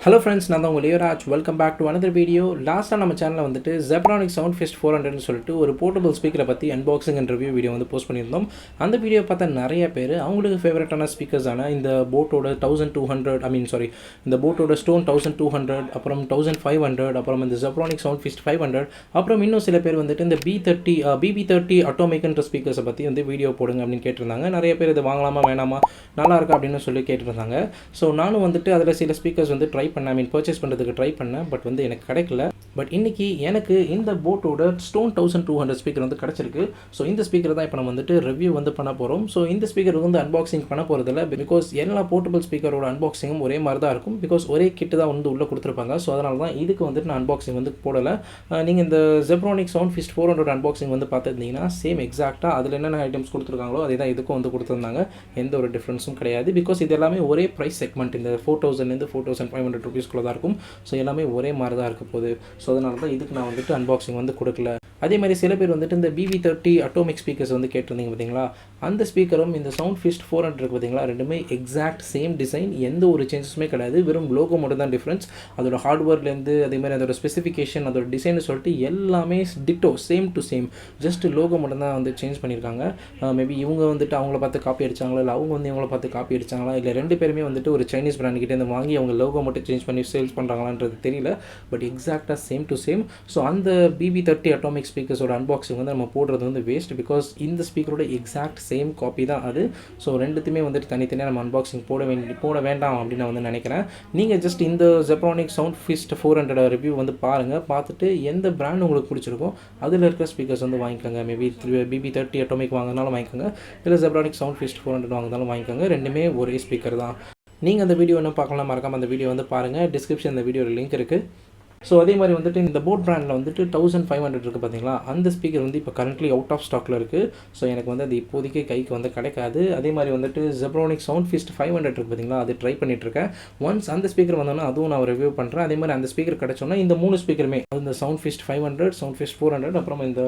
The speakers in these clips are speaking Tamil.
Hello friends, நான் தான் உங்கள் Leoraj. Welcome back to another video. லாஸ்ட்டாக நம்ம சேனலில் வந்துட்டு Zebronic Soundfist 400ன்னு சொல்லிட்டு ஒரு போர்ட்டபிள் ஸ்பீக்கரை பற்றி அன்பாக்சிங் அண்ட் ரிவ்யூ வீடியோ வந்து போஸ்ட் பண்ணியிருந்தோம். அந்த வீடியோ பார்த்தா நிறைய பேர் அவங்களுக்கு ஃபேவரட்டான ஸ்பீக்கர்ஸான இந்த போட்டோட 1200 இந்த போட்டோட ஸ்டோன் 1200, அப்புறம் 1500, அப்புறம் இந்த Zebronic Soundfist 500, அப்புறம் இன்னும் சில பேர் வந்துட்டு இந்த BB30 அட்டோமிக்ன்ற ஸ்பீக்கர்ஸை பற்றி வந்து வீடியோ போடுங்க அப்படின்னு கேட்டிருந்தாங்க. நிறைய பேர் இதை வாங்கலாமா வேணாமா, நல்லா இருக்கா அப்படின்னு சொல்லி கேட்டிருந்தாங்க. ஸோ நானும் வந்துட்டு அதில் சில ஸ்பீக்கர்ஸ் வந்து ட்ரை பண்ணேன், பர்ச்சேஸ் பண்ணுறதுக்கு ட்ரை பண்ணேன். பட் வந்து எனக்கு கிடைக்கல. பட் இன்றைக்கி எனக்கு இந்த போட்டோட ஸ்டோன் 1200 ஸ்பீக்கர் வந்து கிடச்சிருக்கு. ஸோ இந்த ஸ்பீக்கர் தான் இப்போ நம்ம வந்துட்டு ரிவ்யூ வந்து பண்ண போகிறோம். ஸோ இந்த ஸ்பீக்கர் வந்து அன்பாக்சிங் பண்ண போகிறதில்ல, பிகாஸ் எல்லா போர்ட்டபிள் ஸ்பீக்கரோட அன்பாக்சிங்கும் ஒரே மாதிரி தான் இருக்கும். பிகாஸ் ஒரே கிட்டு தான் வந்து உள்ளே கொடுத்துருப்பாங்க. ஸோ அதனால தான் இதுக்கு வந்துட்டு நான் அன்பாக்சிங் வந்து போடலை. நீங்கள் இந்த Zebronic Soundfist 400 அன்பாக்சிங் வந்து பார்த்துருந்தீங்கன்னா சேம் எக்ஸாக்டாக அதில் என்னென்ன ஐட்டம்ஸ் கொடுத்துருக்காங்களோ அதே தான் இதுக்கும் வந்து கொடுத்துருந்தாங்க. எந்த ஒரு டிஃப்ரென்ஸும் கிடையாது. பிகாஸ் இது எல்லாமே ஒரே ப்ரைஸ் செக்மெண்ட், இந்த 4000 4500 ரூபீஸ்க்குள்ள தான் இருக்கும். ஸோ எல்லாமே ஒரே மாதிரி தான் இருக்க போகுது. ஸோ அதனால தான் இதுக்கு நான் வந்துட்டு அன்பாக்சிங் வந்து கொடுக்கல. அதே மாதிரி சில பேர் வந்துட்டு இந்த BB30 அட்டோமிக் ஸ்பீக்கர்ஸ் வந்து கேட்டிருந்தீங்க பார்த்தீங்களா, அந்த ஸ்பீக்கரும் இந்த Soundfist 400 இருக்குது பார்த்தீங்களா, ரெண்டுமே எக்ஸாக்ட் சேம் டிசைன், எந்த ஒரு சேஞ்சஸுமே கிடையாது. வெறும் லோகோ மட்டும் தான் டிஃப்ரென்ஸ். அதோட ஹார்ட்வேர்லேருந்து அதே மாதிரி அதோட ஸ்பெசிஃபிகேஷன், அதோட டிசைன்னு சொல்லிட்டு எல்லாமே ditto, same to same. Just logo மட்டும் தான் வந்து சேஞ்ச் பண்ணியிருக்காங்க. மேபி இவங்க வந்துட்டு அவங்கள பார்த்து காப்பி அடித்தாங்களா, இல்லை அவங்க வந்து இவங்கள பார்த்து காப்பி அடித்தாங்களா, இல்லை ரெண்டு பேருமே வந்துட்டு ஒரு சைனீஸ் பிராண்ட்கிட்டே வாங்கி அவங்க லோகோ மட்டும் சேஞ்ச் பண்ணி சேல்ஸ் பண்ணுறாங்களான்றது தெரியல. பட் எக்ஸாக்டாக சேம் டு சேம். ஸோ அந்த BB30 அட்டாமிக் ஸ்பீக்கர்ஸோட அன்பாக்சிங் வந்து நம்ம போடுறது வந்து வேஸ்ட். பிகாஸ் இந்த ஸ்பீக்கரோட எக்ஸாக்ட் சேம் காப்பி தான் அது. ஸோ ரெண்டுத்துமே வந்துட்டு தனித்தனியாக நம்ம அன்பாக்சிங் போட வேண்டாம் அப்படின்னு நான் வந்து நினைக்கிறேன். நீங்கள் ஜஸ்ட் இந்த Zebronic Soundfist 400 ரிவ்யூ வந்து பாருங்கள். பார்த்துட்டு எந்த பிராண்ட் உங்களுக்கு பிடிச்சிருக்கோ அதில் இருக்கிற ஸ்பீக்கர்ஸ் வந்து வாங்கிக்கோங்க. மேபி BB30 அட்டாமிக் வாங்கினாலும் வாங்கிக்கோங்க, இல்லை Zebronic Soundfist 400 வாங்கினாலும் வாங்கிக்கோங்க. ரெண்டுமே ஒரே ஸ்பீக்கர் தான். நீங்கள் அந்த வீடியோ என்ன பார்க்கலாம், மறக்காமல் அந்த வீடியோ வந்து பாருங்கள். டிஸ்கிரிப்ஷன் இந்த வீடியோவில் லிங்க் இருக்குது. ஸோ அதே மாதிரி வந்துட்டு இந்த போட் பிராண்டில் வந்துட்டு 1500 இருக்குது பார்த்தீங்களா, அந்த ஸ்பீக்கர் வந்து இப்போ கரண்ட்லி அவுட் ஆஃப் ஸ்டாக்கில் இருக்குது. ஸோ எனக்கு வந்து அது இப்போதைக்கு கைக்கு வந்து கிடைக்காது. அதே மாதிரி வந்துட்டு Zebronic Soundfist 500 இருக்குது பார்த்தீங்களா, அது ட்ரை பண்ணிட்டுருக்கேன். ஒன்ஸ் அந்த ஸ்பீக்கர் வந்தோன்னா அதுவும் நான் ரிவ்யூ பண்ணுறேன். அதே மாதிரி அந்த ஸ்பீக்கர் கிடச்சோன்னா இந்த 3 ஸ்பீக்கருமே, இந்த Soundfist 500, Soundfist 400, அப்புறம் இந்த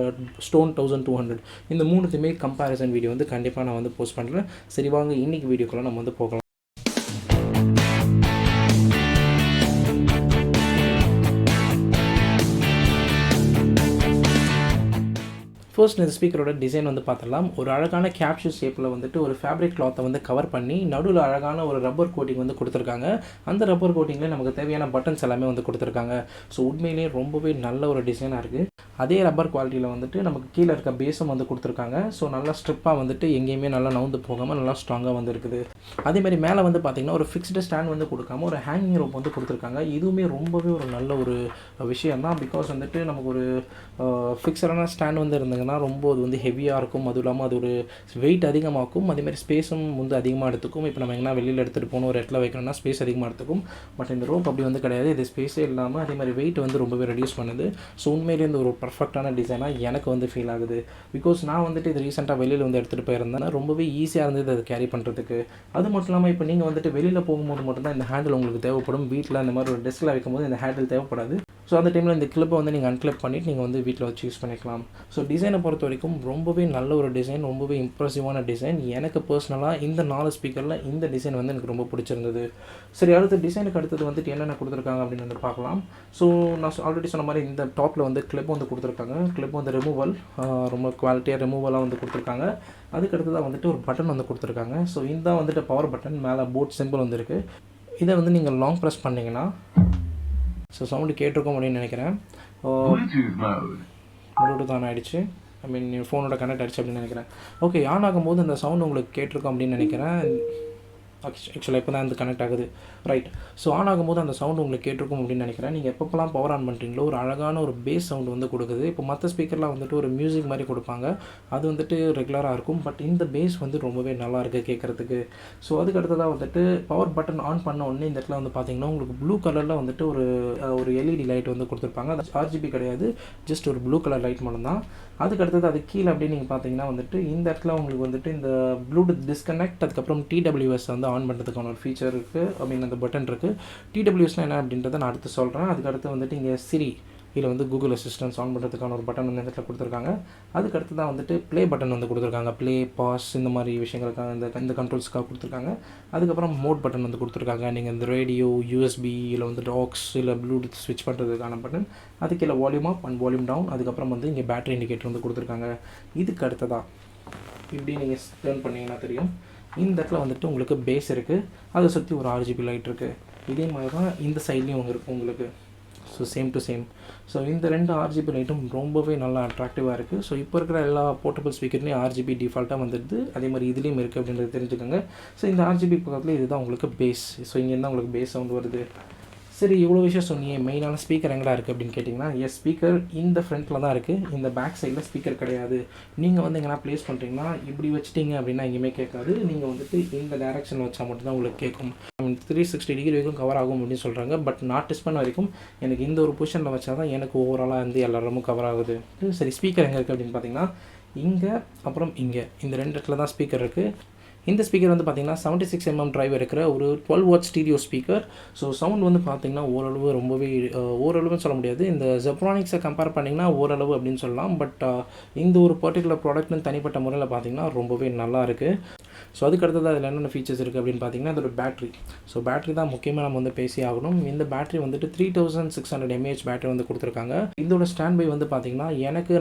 ஸ்டோன் 1200, இந்த 3த்துமே கம்பேரிசன் வீடியோ வந்து கண்டிப்பாக நான் வந்து போஸ்ட் பண்ணுறேன். சரி வாங்க இன்றைக்கி வீடியோக்குள்ளே நம்ம வந்து போகலாம். ஃபர்ஸ்ட் இந்த ஸ்பீக்கரோட டிசைன் வந்து பார்த்துடலாம். ஒரு அழகான கேப்சூல் ஷேப்பில் வந்துட்டு ஒரு ஃபேப்ரிக் கிளாத்தை வந்து கவர் பண்ணி நடுவில் அழகான ஒரு ரப்பர் கோட்டிங் வந்து கொடுத்துருக்காங்க. அந்த ரப்பர் கோட்டிங்கில் நமக்கு தேவையான பட்டன்ஸ் எல்லாமே வந்து கொடுத்துருக்காங்க. ஸோ உண்மையிலேயே ரொம்பவே நல்ல ஒரு டிசைனாக இருக்குது. அதே ரப்பர் குவாலிட்டியில் வந்துட்டு நமக்கு கீழே இருக்க பேஸும் வந்து கொடுத்துருக்காங்க. ஸோ நல்லா ஸ்ட்ரிப்பாக வந்துட்டு எங்கேயுமே நல்லா நவுந்து போகாமல் நல்லா ஸ்ட்ராங்காக வந்து இருக்குது. அதேமாதிரி மேலே வந்து பார்த்திங்கன்னா ஒரு ஃபிக்ஸ்டு ஸ்டாண்ட் வந்து கொடுக்காம ஒரு ஹேங்கிங் ரோப் வந்து கொடுத்துருக்காங்க. இதுவுமே ரொம்பவே ஒரு நல்ல ஒரு விஷயம் தான். பிகாஸ் வந்துட்டு நமக்கு ஒரு ஃபிக்ஸடான ஸ்டாண்ட் வந்து இருந்ததுங்க ரொம்ப அது வந்து ஹெவியாக இருக்கும். அதுவும் இல்லாமல் அது ஒரு வெயிட் அதிகமாகும். அதேமாதிரி ஸ்பேஸும் வந்து அதிகமாக எடுத்துக்கும். இப்போ நம்ம எங்கன்னா வெளியில் எடுத்துகிட்டு போகணும், ஒரு இடத்துல வைக்கணும்னா ஸ்பேஸ் அதிகமாக எடுத்துக்கும். பட் இந்த ரோப் அப்படி வந்து கிடையாது. இது ஸ்பேஸே இல்லாமல் அதே மாதிரி வெயிட் வந்து ரொம்பவே ரெடியூஸ் பண்ணுது. ஸோ உண்மையிலே இந்த ஒரு பர்ஃபெக்டான டிசைனாக எனக்கு வந்து ஃபீல் ஆகுது. பிகாஸ் நான் வந்துட்டு இது ரீசெண்டாக வெளியில் வந்து எடுத்துகிட்டு போயிருந்தேன். ரொம்பவே ஈஸியாக இருந்தது அதை கேரி பண்ணுறதுக்கு. அது மட்டும் இல்லாமல் இப்போ நீங்கள் வந்துட்டு வெளியில் போகும்போது மட்டும்தான் இந்த ஹேண்டில் உங்களுக்கு தேவைப்படும். வீட்டில் இந்த மாதிரி ஒரு டெஸ்கில் வைக்கும்போது இந்த ஹேண்டில் தேவைப்படாது. ஸோ அந்த டைமில் இந்த கிளிப்பை வந்து நீங்கள் அன்கிளிப் பண்ணிவிட்டு நீங்கள் வந்து வீட்டில் வச்சு யூஸ் பண்ணிக்கலாம். ஸோ டிசைனை பொறுத்த வரைக்கும் ரொம்பவே நல்ல ஒரு டிசைன், ரொம்பவே இம்ப்ரெசிவான டிசைன். எனக்கு பர்சனலாக இந்த 4 ஸ்பீக்கரில் இந்த டிசைன் வந்து எனக்கு ரொம்ப பிடிச்சிருந்தது. சரி, அடுத்த டிசைனுக்கு அடுத்தது வந்துட்டு என்னென்ன கொடுத்துருக்காங்க அப்படின்னு வந்து பார்க்கலாம். ஸோ நான் ஆல்ரெடி சொன்ன மாதிரி இந்த டாப்பில் வந்து கிளிப் வந்து கொடுத்துருக்காங்க. கிளிப் வந்து ரிமூவல், ரொம்ப குவாலிட்டியாக ரிமூவலாக வந்து கொடுத்துருக்காங்க. அதுக்கு அடுத்ததாக வந்துட்டு ஒரு பட்டன் வந்து கொடுத்துருக்காங்க. ஸோ இந்த வந்துட்டு பவர் பட்டன், மேலே போட் சிம்பிள் வந்து இருக்குது. இதை வந்து நீங்கள் லாங் ப்ரெஸ் பண்ணிங்கன்னா ஸோ சவுண்டு கேட்டிருக்கோம் அப்படின்னு நினைக்கிறேன். ப்ளூடூத் ஆன் ஆகிடுச்சு. ஐ மீன் ஃபோனோட கனெக்ட் ஆகிடுச்சு அப்படின்னு நினைக்கிறேன். ஓகே, ஆன் ஆகும்போது அந்த சவுண்டு உங்களுக்கு கேட்டிருக்கோம் அப்படின்னு நினைக்கிறேன். ஆக்சுவலாக இப்போ தான் வந்து கனெக்ட் ஆகுது, ரைட். ஸோ ஆன் ஆகும்போது அந்த சவுண்டு உங்களுக்கு கேட்டிருக்கும் அப்படின்னு நினைக்கிறேன். நீங்கள் எப்பப்போலாம் பவர் ஆன் பண்ணுறீங்களோ ஒரு அழகான ஒரு பேஸ் சவுண்டு வந்து கொடுக்குது. இப்போ மற்ற ஸ்பீக்கர்லாம் வந்துட்டு ஒரு மியூசிக் மாதிரி கொடுப்பாங்க, அது வந்துட்டு ரெகுலராக இருக்கும். பட் இந்த பேஸ் வந்து ரொம்பவே நல்லா இருக்குது கேட்குறதுக்கு. ஸோ அதுக்கு அடுத்ததாக வந்துட்டு பவர் பட்டன் ஆன் பண்ண உடனே இந்த இடத்துல வந்து பார்த்தீங்கன்னா உங்களுக்கு ப்ளூ கலரில் வந்துட்டு ஒரு LED லைட் வந்து கொடுத்துருப்பாங்க. அது RGB கிடையாது, ஜஸ்ட் ஒரு ப்ளூ கலர் லைட் மட்டும்தான். அதுக்கு அடுத்தது அது கீழே அப்படின்னு நீங்கள் பார்த்தீங்கன்னா வந்துட்டு இந்த இடத்துல உங்களுக்கு வந்துட்டு இந்த ப்ளூடூத் டிஸ்கனெக்ட், அதுக்கப்புறம் TWS வந்து ஆன் பண்ணுறதுக்கான ஒரு ஃபீச்சர் இருக்குது. ஐ மீன் அந்த பட்டன் இருக்குது. TWSனால் என்ன அப்படின்றத நான் அடுத்து சொல்கிறேன். அதுக்கடுத்து வந்துட்டு இங்கே சிரி, இதில் வந்து கூகுள் அசிஸ்டன்ஸ் ஆன் பண்ணுறதுக்கான ஒரு பட்டன் வந்து இந்த இடத்துல கொடுத்துருக்காங்க. அதுக்கு அடுத்து தான் வந்துட்டு ப்ளே பட்டன் வந்து கொடுத்துருக்காங்க. ப்ளே, பாஸ் இந்த மாதிரி விஷயங்களுக்காக இந்த கண்ட்ரோல்ஸ்க்காக கொடுத்துருக்காங்க. அதுக்கப்புறம் மோட் பட்டன் வந்து கொடுத்துருக்காங்க. நீங்கள் இந்த ரேடியோ, யூஎஸ்பி இல்லை வந்து டாக்ஸ் இல்லை ப்ளூடூத் ஸ்விட்ச் பண்ணுறதுக்கான பட்டன். அதுக்கு இல்லை volume up and volume down. அதுக்கப்புறம் வந்து இங்கே பேட்டரி இண்டிகேட்டர் வந்து கொடுத்துருக்காங்க. இதுக்கு அடுத்ததாக இப்படி நீங்கள் டர்ன் பண்ணிங்கன்னா தெரியும், இந்த இடத்துல வந்துட்டு உங்களுக்கு பேஸ் இருக்குது, அதை சுற்றி ஒரு RGB லைட் இருக்குது. இதே மாதிரி தான் இந்த சைட்லேயும் இருக்கும் உங்களுக்கு. So same to same. So இந்த 2 RGB லைட்டும் ரொம்பவே நல்லா அட்ராக்டிவாக இருக்குது. ஸோ இப்போ இருக்கிற எல்லா போர்ட்டபிள் ஸ்பீக்கர்லேயும் RGB டிஃபால்ட்டாக வந்துடுது. அதே மாதிரி இதுலேயும் இருக்குது அப்படின்றது தெரிஞ்சுக்கோங்க. ஸோ இந்த RGB பக்கத்தில் இதுதான் உங்களுக்கு பேஸ். ஸோ இங்கேருந்து உங்களுக்கு பேஸ் சவுண்ட் வருது. சரி, இவ்வளோ விஷயம் சொன்னியே, மெயினான ஸ்பீக்கர் எங்கடா இருக்குது அப்படின்னு கேட்டிங்கன்னா, ஸ்பீக்கர் இந்த ஃப்ரண்ட்டில் தான் இருக்குது. இந்த பேக் சைடில் ஸ்பீக்கர் கிடையாது. நீங்கள் வந்து எங்கன்னா ப்ளேஸ் பண்ணுறீங்கன்னா இப்படி வச்சிட்டிங்க அப்படின்னா எங்கேயுமே கேட்காது. நீங்கள் வந்துட்டு இந்த டேரெக்ஷனில் வச்சா மட்டும்தான் உங்களுக்கு கேட்கும். 360 டிகிரி வரைக்கும் கவர் ஆகும் அப்படின்னு சொல்கிறாங்க. பட் நான் டெஸ்ட் பண்ண வரைக்கும் எனக்கு இந்த ஒரு பொசிஷனில் வச்சா தான் எனக்கு ஓவராலாக வந்து எல்லாருமே கவர் ஆகுது. சரி, ஸ்பீக்கர் எங்கே இருக்குது அப்படின்னு பார்த்தீங்கன்னா, இங்கே அப்புறம் இங்கே இந்த 2 இடத்துல தான் ஸ்பீக்கர் இருக்குது. இந்த ஸ்பீக்கர் வந்து பார்த்திங்கன்னா 76 mm டிரைவ் இருக்கிற ஒரு 12 what stereo speaker. So sound வந்து பார்த்திங்கன்னா ஓரளவு ரொம்பவே ஓரளவுன்னு சொல்ல முடியாது. இந்த ஜெப்ரானிக்ஸை கம்பேர் பண்ணிங்கன்னா ஓரளவு அப்படின்னு சொல்லலாம். பட் இந்த ஒரு பர்டிகுலர் ப்ராடக்ட்னு தனிப்பட்ட முறையில் பார்த்திங்கன்னா ரொம்பவே நல்லா இருக்குது. ஸோ அதுக்கு அடுத்தது அதில் என்னென்ன ஃபீச்சர்ஸ் இருக்குது அப்படின்னு பார்த்தீங்கன்னா, அதோட பேட்டரி. ஸோ பேட்டரி தான் முக்கியமாக நம்ம வந்து பேசி ஆகணும். இந்த பேட்டரி வந்துட்டு 3600 mAh பேட்டரி வந்து கொடுத்துருக்காங்க. இதோட ஸ்டாண்ட் பை வந்து பார்த்திங்கன்னா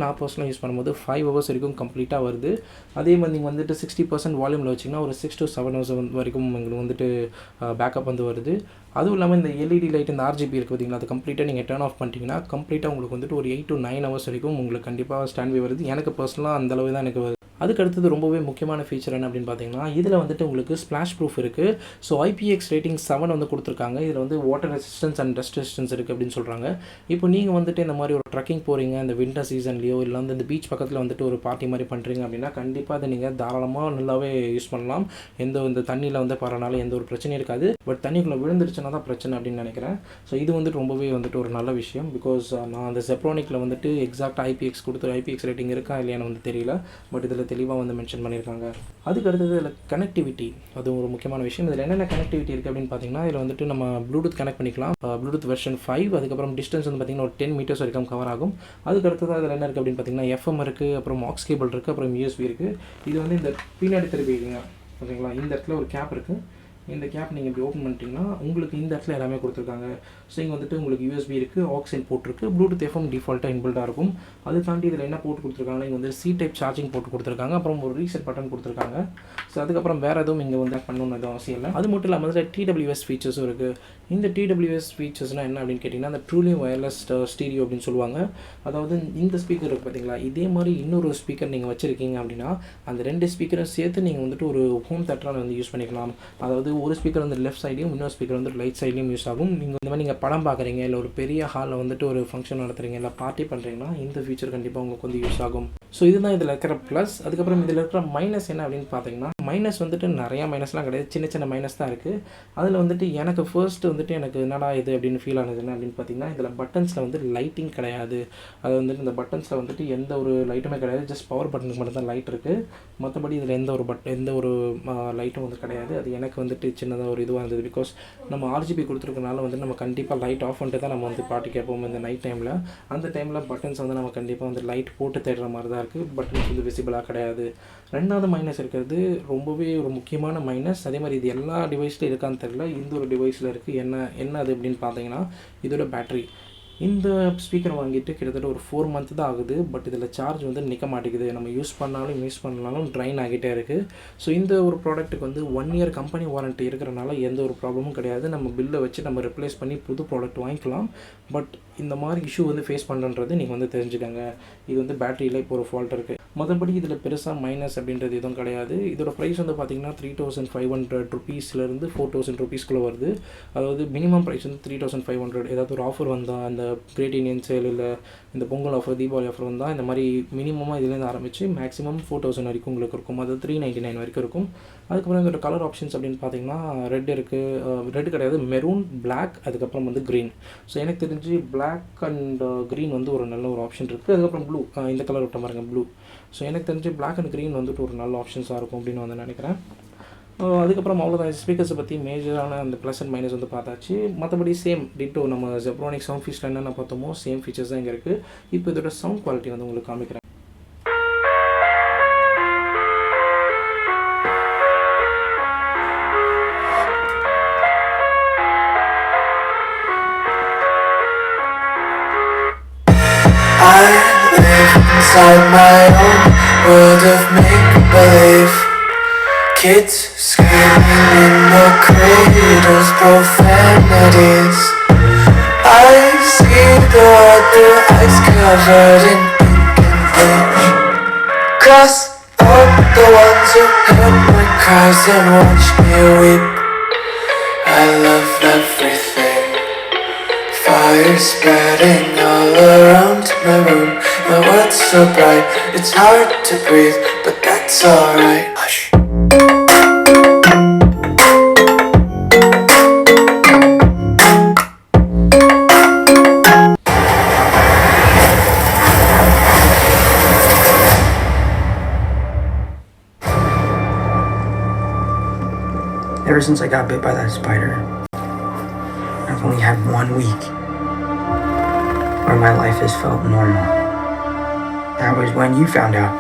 நான் பர்சனலாக யூஸ் பண்ணும்போது 5 hours வரைக்கும் கம்ப்ளீட்டாக வருது. அதே மாதிரி நீங்கள் வந்துட்டு 60% வால்யூமில் வச்சிங்கன்னா ஒரு 6 to 7 hours வரைக்கும் உங்களுக்கு வந்துட்டு பேக்கப் வந்து வருது. அதுவும் இல்லாமல் இந்த LED லைட், இந்த RGB இருக்குது பார்த்திங்கன்னா, அது கம்ப்ளீட்டாக நீங்கள் டர்ன் ஆஃப் பண்ணிட்டீங்கன்னா கம்ப்ளீட்டாக உங்களுக்கு வந்துட்டு ஒரு 8 to 9 hours வரைக்கும் உங்களுக்கு கண்டிப்பாக ஸ்டாண்ட் பை வருது. எனக்கு பர்சனலாக அந்தளவு தான் எனக்கு வருது. அதுக்கு அடுத்தது ரொம்பவே முக்கியமான ஃபீச்சர் என்ன அப்படின்னு பார்த்தீங்கன்னா, இதில் வந்துட்டு உங்களுக்கு ஸ்ப்ளாஷ் ப்ரூஃப் இருக்குது. ஸோ IPX ரேட்டிங் 7 வந்து கொடுத்துருக்காங்க. இதில் வந்து water resistance and dust resistance இருக்குது அப்படின்னு சொல்கிறாங்க. இப்போ நீங்கள் வந்துட்டு இந்த மாதிரி ஒரு ட்ரக்கிங் போகிறீங்க, இந்த வின்டர் சீசன்லேயோ இல்லை வந்து இந்த பீச் பக்கத்தில் வந்துட்டு ஒரு பார்ட்டி மாதிரி பண்ணுறீங்க அப்படின்னா கண்டிப்பாக அதை நீங்கள் தாராளமாக நல்லாவே யூஸ் பண்ணலாம். இந்த தண்ணியில் வந்து பரனால எந்த ஒரு பிரச்சனையும் இருக்காது. பட் தண்ணிக்குள்ளே விழுந்துருச்சுன்னா தான் பிரச்சனை அப்படின்னு நினைக்கிறேன். ஸோ இது வந்துட்டு ரொம்பவே வந்துட்டு ஒரு நல்ல விஷயம். பிகாஸ் நான் அந்த ஜெப்ரானிக்கில் வந்துட்டு எக்ஸாக்டாக IPX கொடுத்து IPX ரேட்டிங் இருக்கா இல்லையான்னு வந்து தெரியல. பட் இதில் தெளிவாக வந்து மென்ஷன் பண்ணியிருக்காங்க. அதுக்கு அடுத்தது இதில் கனெக்டிவிட்டி, அது ஒரு முக்கியமான விஷயம். இதில் என்னென்ன கனெக்டிவிட்டி இருக்குது அப்படின்னு பார்த்தீங்கன்னா, இதில் வந்துட்டு நம்ம ப்ளூடூத் கனெக்ட் பண்ணிக்கலாம். Bluetooth version 5. அதுக்கப்புறம் டிஸ்டன்ஸ் வந்து பார்த்திங்கன்னா ஒரு 10 meters வரைக்கும் கவர் ஆகும். அதுக்கு அடுத்தது அதில் என்ன இருக்குது அப்படின்னு பார்த்தீங்கன்னா, FM இருக்குது, அப்புறம் AUX கேபிள் இருக்குது, அப்புறம் USB இருக்குது. இது வந்து இந்த பின்னாடி திருப்பிங்க ஓகேங்களா, இந்த இடத்துல ஒரு கேப் இருக்குது. இந்த கேப் நீங்கள் இப்படி ஓப்பன் பண்ணிட்டீங்கன்னா உங்களுக்கு இந்த இடத்துல எல்லாமே கொடுத்துருக்காங்க. ஸோ இங்கே வந்துட்டு உங்களுக்கு USB இருக்குது, AUX போர்ட் இருக்குது, ப்ளூடூத் FM டிஃபால்ட்டாக இன்பில்டாக இருக்கும். அது தாண்டி இதில் என்ன போர்ட் கொடுத்துருக்காங்கன்னா, இங்கே வந்து C-type சார்ஜிங் போர்ட் கொடுத்துருக்காங்க. அப்புறம் ஒரு ரீசெட் பட்டன் கொடுத்துருக்காங்க. ஸோ அதுக்கப்புறம் வேறு எதுவும் இங்கே வந்து பண்ணணும்னு எதுவும் அவசியம் இல்லை. அது மட்டும் இல்லாமல் அதில் TWS ஃபீச்சர்ஸும் இருக்குது. இந்த TWS ஃபீச்சர்ஸ்னால் என்ன அப்படின்னு கேட்டிங்கன்னா, அந்த ட்ரூலி வயர்லெஸ் ஸ்டீரியோ அப்படின்னு சொல்லுவாங்க. அதாவது இந்த ஸ்பீக்கர் இருக்குது பார்த்தீங்களா, இதே மாதிரி இன்னொரு ஸ்பீக்கர் நீங்கள் வச்சுருக்கீங்க அப்படின்னா அந்த 2 ஸ்பீக்கரும் சேர்த்து நீங்கள் வந்துட்டு ஒரு ஹோம் தேட்டராக வந்து யூஸ் பண்ணிக்கலாம். அதாவது ஒரு ஸ்பீக்கர் வந்து லெஃப்ட் சைட்லையும் இன்னொரு ஸ்பீக்கர் வந்து ரைட் சைட்லையும் யூஸ் ஆகும். நீங்கள் இந்த மாதிரி நீங்கள் படம் பார்க்குறீங்க, இல்லை ஒரு பெரிய ஹாலில் வந்துட்டு ஒரு ஃபங்க்ஷன் நடத்துகிறீங்க, இல்லை பார்ட்டி பண்ணுறீங்கன்னா இந்த ஃபீச்சர் கண்டிப்பாக உங்களுக்கு வந்து யூஸ் ஆகும். ஸோ இதுதான் இதில் இருக்கிற ப்ளஸ். அதுக்கப்புறம் இதில் இருக்கிற மைனஸ் என்ன அப்படின்னு பார்த்தீங்கன்னா, மைனஸ் வந்துட்டு நிறையா மைனஸ்லாம் கிடையாது, சின்ன சின்ன மைனஸ் தான் இருக்குது. அதில் வந்துட்டு எனக்கு ஃபர்ஸ்ட்டு வந்துட்டு எனக்கு என்னடா இது அப்படின்னு ஃபீல் ஆனது என்ன அப்படின்னு பார்த்தீங்கன்னா, இதில் பட்டன்ஸில் வந்து லைட்டிங் கிடையாது. அது வந்துட்டு இந்த பட்டன்ஸில் வந்துட்டு எந்த ஒரு லைட்டுமே கிடையாது. ஜஸ்ட் பவர் பட்டனுக்கு மட்டும் தான் லைட் இருக்குது. மற்றபடி இதில் எந்த ஒரு லைட்டும் வந்து கிடையாது. அது எனக்கு வந்துட்டு சின்னதாக ஒரு இதுவாக இருந்தது. பிகாஸ் நம்ம RGB கொடுத்துருக்கனால வந்து நம்ம கண்டிப்பாக லைட் ஆஃப் பண்ணிட்டு தான் நம்ம வந்து பாட்டு கேட்போம் இந்த நைட் டைமில். அந்த டைமில் பட்டன்ஸ் வந்து நம்ம கண்டிப்பாக வந்து லைட் போட்டு தேடுற மாதிரி தான் இருக்குது. பட்டன்ஸ் வந்து விசிபிளாக கிடையாது. ரெண்டாவது மைனஸ் இருக்கிறது ரொம்பவே ஒரு முக்கியமான மைனஸ். அதே மாதிரி இது எல்லா டிவைஸ்லையும் இருக்கான்னு தெரியல, இந்த ஒரு டிவைஸில் இருக்குது. என்ன அது அப்படின்னு பார்த்தீங்கன்னா, இதோட பேட்டரி. இந்த ஸ்பீக்கர் வாங்கிட்டு கிட்டத்தட்ட ஒரு 4 month தான் ஆகுது. பட் இதில் சார்ஜ் வந்து நிற்க மாட்டேங்குது. நம்ம யூஸ் பண்ணாலும் ட்ரைன் ஆகிட்டே இருக்குது. ஸோ இந்த ஒரு ப்ராடக்ட்டுக்கு வந்து 1 year கம்பெனி வாரண்ட்டி இருக்கிறனால எந்த ஒரு ப்ராப்ளமும் கிடையாது. நம்ம பில்லை வச்சு நம்ம ரிப்ளேஸ் பண்ணி புது ப்ராடக்ட் வாங்கிக்கலாம். பட் இந்த மாதிரி இஷ்யூ வந்து ஃபேஸ் பண்ணுறது நீங்கள் வந்து தெரிஞ்சுக்கோங்க. இது வந்து பேட்டரியில் இப்போ ஒரு ஃபால்ட் இருக்குது. மற்றபடி இதில் பெருசாக மைனஸ் அப்படின்றது எதுவும் கிடையாது. இதோட ப்ரைஸ் வந்து பார்த்திங்கன்னா 3500 rupeesலேருந்து 4000 rupeesக்குள்ளே வருது. அதாவது மினிமம் ப்ரைஸ் வந்து 3500. ஏதாவது ஒரு ஆஃபர் வந்தால், அந்த கிரேட் இண்டியன் சேல் இல்லை இந்த பொங்கல் ஆஃபர், தீபாவளி ஆஃபர் வந்தால் இந்த மாதிரி மினிமமாக இதுலேருந்து ஆரம்பித்து மேக்ஸிமம் 4000 வரைக்கும் உங்களுக்கு இருக்கும். அது 399 வரைக்கும் இருக்கும். அதுக்கப்புறம் இதோட கலர் ஆப்ஷன்ஸ் அப்படின்னு பார்த்தீங்கன்னா, ரெட் இருக்குது, ரெட் கிடையாது, மெரூன், பிளாக், அதுக்கப்புறம் வந்து க்ரீன். ஸோ எனக்கு தெரிஞ்சு பிளாக் அண்ட் க்ரீன் வந்து ஒரு நல்ல ஒரு ஆப்ஷன் இருக்குது. அதுக்கப்புறம் ப்ளூ, இந்த கலர் விட்ட பாருங்க ப்ளூ. ஸோ எனக்கு தெரிஞ்சு பிளாக் அண்ட் க்ரீன் வந்துட்டு ஒரு நல்ல ஆப்ஷன்ஸாக இருக்கும் அப்படின்னு வந்து நினைக்கிறேன். அதுக்கப்புறம் அவ்வளோதான் ஸ்பீக்கர்ஸை பற்றி மேஜரான அந்த ப்ளஸ் அண்ட் மைனஸ் வந்து பார்த்தாச்சு. மற்றபடி சேம் டிட்டோ நம்ம ஜெப்ரானிக் சவுண்ட் ஃபீஸ்ட்டில் என்னென்ன பார்த்தோமோ சேம் ஃபீச்சர்ஸ் தான் இங்கே இருக்குது. இப்போ இதோட சவுண்ட் குவாலிட்டி வந்து உங்களுக்கு காமிக்கிறேன். Inside my own world of make-believe, kids screaming in the cradles, profanities. I see the world through eyes covered in ink and bleach. Cross out the ones who heard my cries and watch me weep. I love everything. Fire spreading all around my room. My world's so bright, it's hard to breathe, but that's alright. Hush. Ever since I got bit by that spider, I've only had 1 week where my life has felt normal. That was when you found out.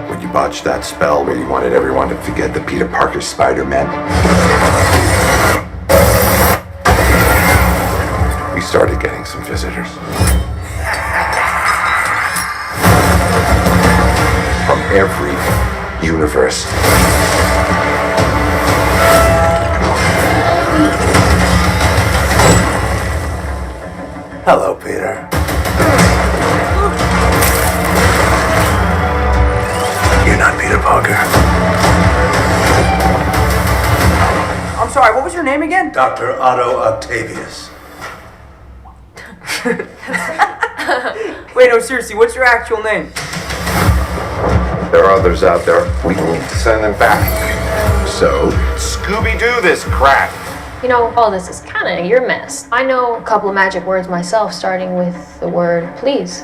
When you botched that spell where you wanted everyone to forget the Peter Parker Spider-Man, we started getting some visitors. From every universe. Hello, Peter. You're not Peter Parker. I'm sorry, what was your name again? Dr. Otto Octavius. Wait, no, seriously, what's your actual name? There are others out there. We need to send them back. So, Scooby-Doo this crap. You know, all this is kind of your mess. I know a couple of magic words myself, starting with the word please.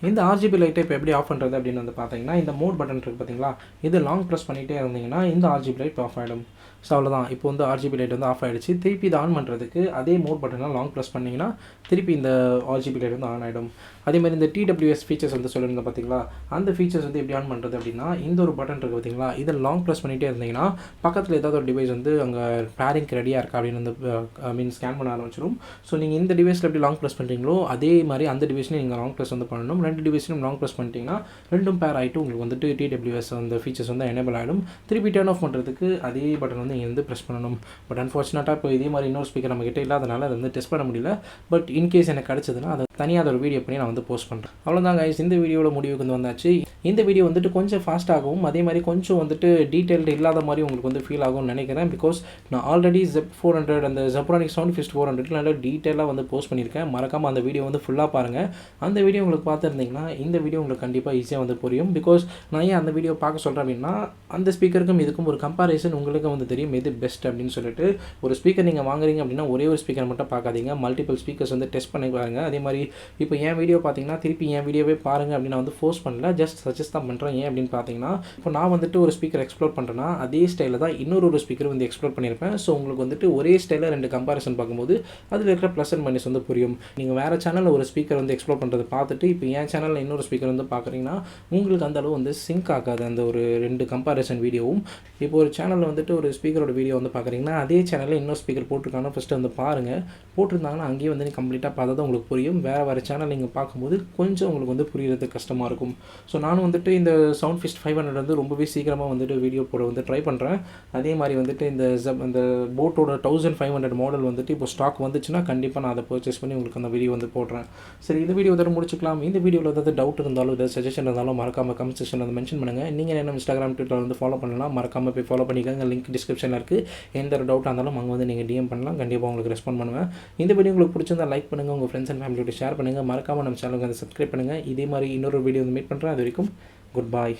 இந்த RGB லைட்டை இப்போ எப்படி ஆஃப் பண்ணுறது அப்படின்னு வந்து பார்த்தீங்கன்னா, இந்த மோட் பட்டன் இருக்குது பார்த்தீங்களா, இது லாங் ப்ரெஸ் பண்ணிகிட்டே இருந்தீங்கன்னா இந்த RGB லைட் ஆஃப் ஆகிடும். ஸோ அவ்வளோதான். இப்போ வந்து RGB லைட் வந்து ஆஃப் ஆகிடுச்சு. திருப்பி இதை ஆன் பண்ணுறதுக்கு அதே மோட் பட்டனில் லாங் ப்ரெஸ் பண்ணிங்கன்னா திருப்பி இந்த RGB லைட் வந்து ஆன் ஆகிடும். அதேமாதிரி இந்த TWS ஃபீச்சர்ஸ் வந்து சொல்லியிருந்தேன் பார்த்தீங்களா, அந்த ஃபீச்சர்ஸ் வந்து எப்படி ஆன் பண்ணுறது அப்படின்னா, இந்த ஒரு பட்டன் இருக்குது பார்த்தீங்களா, இதை லாங் ப்ரெஸ் பண்ணிகிட்டே இருந்தீங்கன்னா பக்கத்தில் ஏதாவது ஒரு டிவைஸ் வந்து அங்கே பேரிங்க்கு ரெடியாக இருக்கா அப்படின்னு வந்து ஸ்கேன் பண்ண ஆரம்பிச்சிடும். ஸோ நீங்கள் இந்த டிவைஸில் எப்படி லாங் ப்ரெஸ் பண்ணுறீங்களோ அதே மாதிரி அந்த டிவைஸ்லையும் நீங்கள் லாங் ப்ரெஸ் வந்து பண்ணணும். 2 டிவைஸ்லையும் லாங் ப்ரெஸ் பண்ணிட்டீங்கன்னா ரெண்டும் பேர் ஆகிட்டு உங்களுக்கு வந்துட்டு TWS அந்த ஃபீச்சர்ஸ் வந்து எனேபிள் ஆகிடும். திருப்பி டர்ன் ஆஃப் பண்ணுறதுக்கு அதே பட்டன் வந்து நீங்கள் வந்து ப்ரெஸ் பண்ணணும். பட் அன்ஃபார்ச்சுனேட்டாக இப்போ இதே மாதிரி இன்னொரு ஸ்பீக்கர் நம்மகிட்ட இல்லாதனால அதை வந்து டெஸ்ட் பண்ண முடியல. பட் இன்கேஸ் எனக்கு கிடச்சதுன்னா அதை தனியாக ஒரு வீடியோ பண்ணி நான் வந்து போஸ்ட் பண்ணுறேன். அவ்வளோதான் கைஸ், இந்த வீடியோட முடிவுக்கு வந்து வந்தாச்சு. இந்த வீடியோ வந்துட்டு கொஞ்சம் ஃபாஸ்ட்டாகவும் அதே மாதிரி கொஞ்சம் வந்துட்டு டீட்டெயில்டு இல்லாத மாதிரி உங்களுக்கு வந்து ஃபீல் ஆகும்னு நினைக்கிறேன். பிகாஸ் நான் ஆல்ரெடி ZEP400 அந்த ஜெப்ரானிக் சவுண்ட் ஃபீஸ்ட் 400 நல்லா டீட்டெயிலாக வந்து போஸ்ட் பண்ணியிருக்கேன். மறக்காமல் அந்த வீடியோ வந்து ஃபுல்லாக பாருங்கள். அந்த வீடியோ உங்களுக்கு பார்த்துருந்தீங்கன்னா இந்த வீடியோ உங்களுக்கு கண்டிப்பாக ஈஸியாக வந்து புரியும். பிகாஸ் நான் ஏன் அந்த வீடியோ பார்க்க சொல்கிறேன் அப்படின்னா, அந்த ஸ்பீக்கருக்கும் இதுக்கும் ஒரு கம்பேரிசன் உங்களுக்கு வந்து தெரியும் எது பெஸ்ட் அப்படின்னு சொல்லிட்டு. ஒரு ஸ்பீக்கர் நீங்கள் வாங்குறீங்க அப்படின்னா ஒரே ஒரு ஸ்பீக்கர் மட்டும் பார்க்காதீங்க, மல்டிபிள் ஸ்பீக்கர்ஸ் வந்து டெஸ்ட் பண்ணி பாருங்கள். அதே மாதிரி இப்போ என் வீடியோ பார்த்தீங்கன்னா திருப்பி என் வீடியோவே பாருங்கள் அப்படின்னு நான் வந்து ஃபோர்ஸ் பண்ணல, ஜஸ்ட் சஜஸ்ட் தான் பண்ணுறேன். ஏன் அப்படின்னு பார்த்தீங்கன்னா, இப்போ நான் வந்துட்டு ஒரு ஸ்பீக்கர் எக்ஸ்ப்ளோர் பண்ணுறேன்னா அதே ஸ்டைலில் தான் இன்னொரு ஸ்பீக்கர் வந்து எக்ஸ்ப்ளோர் பண்ணியிருப்பேன். ஸோ உங்களுக்கு வந்துட்டு ஒரே ஸ்டைலில் 2 கம்பேரிசன் பார்க்கும்போது அதில் இருக்கிற ப்ளஸ் அண்ட் மைனஸ் வந்து புரியும். நீங்கள் வேறு சேனலில் ஒரு ஸ்பீக்கர் வந்து எக்ஸ்ப்ளோர் பண்ணுறது பார்த்துட்டு இப்போ என் சேனலில் இன்னொரு ஸ்பீக்கர் வந்து பார்க்குறீங்கன்னா உங்களுக்கு அந்த அளவு வந்து சிங்க் ஆகாது அந்த ஒரு 2 கம்பேரிசன் வீடியோவும். இப்போ ஒரு சேனலில் வந்துட்டு ஒரு ஸ்பீக்கரோட வீடியோ வந்து பார்க்குறீங்கன்னா அதே சேனலில் இன்னொரு ஸ்பீக்கர் போட்டிருக்காங்கன்னா ஃபஸ்ட்டு வந்து பாருங்கள். போட்டிருந்தாங்கன்னா அங்கேயே வந்து கம்ப்ளீட்டாக பார்த்தா தான் உங்களுக்கு புரியும். வேறு சேனல் நீங்கள் பார்க்கும்போது கொஞ்சம் உங்களுக்கு வந்து புரிகிறது கஷ்டமாக இருக்கும். ஸோ நானும் வந்துட்டு இந்த சவுண்ட் ஃபீஸ்ட் 500 வந்து ரொம்பவே சீக்கிரமாக வந்துட்டு வீடியோ போட வந்து ட்ரை பண்ணுறேன். அதே மாதிரி வந்துட்டு இந்த போட்டோட 1500 மாடல் வந்துட்டு இப்போ ஸ்டாக் வந்துச்சுன்னா கண்டிப்பாக நான் அதை பர்ச்சேஸ் பண்ணி உங்களுக்கு அந்த வீடியோ வந்து போடுறேன். சரி, இந்த வீடியோ வந்து முடிச்சுக்கலாம். இந்த வீடியோவில் ஏதாவது டவுட் இருந்தாலும் ஏதாவது சஜஷன் இருந்தாலும் மறக்காமல் கமெண்ட் செக்ஷனில் வந்து மென்ஷன் பண்ணுங்கள். நீங்கள் என்ன Instagram Twitter வந்து ஃபாலோ பண்ணலாம், மறக்காமல் போய் ஃபாலோ பண்ணிக்கோங்க. லிங்க் டிஸ்கிரிப்ஷனில் இருக்குது. எந்த ஒரு டவுட்டாக இருந்தாலும் அங்கே வந்து நீங்கள் DM பண்ணலாம், கண்டிப்பாக உங்களுக்கு ரெஸ்பாண்ட் பண்ணுவேன். இந்த வீடியோ உங்களுக்கு பிடிச்சிருந்தா லைக் பண்ணுங்கள், உங்கள் ஃப்ரெண்ட்ஸ் அண்ட் ஃபேமிலியோட ஷேர் பண்ணுங்கள். மறக்காமல் நம்ம சேனலுக்கு வந்து சப்ஸ்கிரைப் பண்ணுங்கள். இதே மாதிரி இன்னொரு வீடியோ வந்து மீட் பண்ணுறேன். அது வரைக்கும் குட் பாய்.